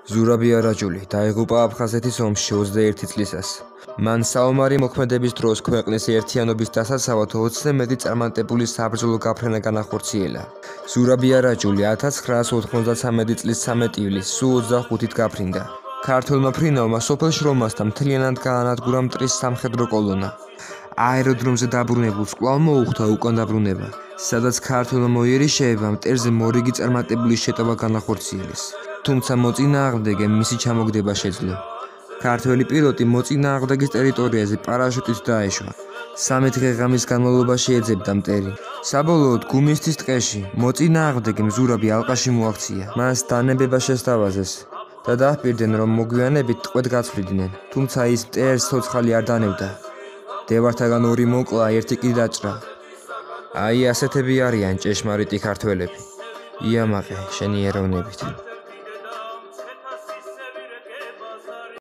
ზურაბი არაჯული დაიღუპა აფხაზეთის ომში 21 წლისას. მან საომარი მოქმედების დროს ქვეყნის ერთიანობის დასაცავად 20-ზე მეტი წარმატებული საბრძოლო გაფრენა განახორციელა. ზურაბი არაჯული 1993 წლის 13 ივლისს სულ 25-ით გაფრინდა. ქართველმა ფრინავმა სოფელ შრომასთან მთლიანად გაანადგურა მტრის სამხედრო კოლონა. აეროდრომზე დაბრუნებულს კვლავ მოუხდა უკან დაბრუნება, სადაც ქართველმა მოიერიშეებამ მტერზე მორიგი წარმატებული შეტევა განახორციელეს. თუმცა მოწინააღმდეგემ მისი ჩამოგდება შეძლო. ქართველი პილოტი მოწინააღმდეგის ტერიტორიაზე პარაშუტით დაეშვა. 3 დღე-ღამის განმავლობაში ეძებდა მტერი. საბოლოოდ გუმისთის ტყეში მოწინააღმდეგემ ზურაბი ალყაში მოაქცია. მას დანებება შესთავაზეს და დაჰპირდნენ, რომ მოგვიანებით ტყვედ გაცვლიდნენ. თუმცა ის მტერს ცოცხალი არ დანებდა. დევართაგან 2 მოკლა, 1 კი დაჭრა. აი ასეთები არიან ჭეშმარიტი ქართველები. იამაყე შენი ეროვნებით.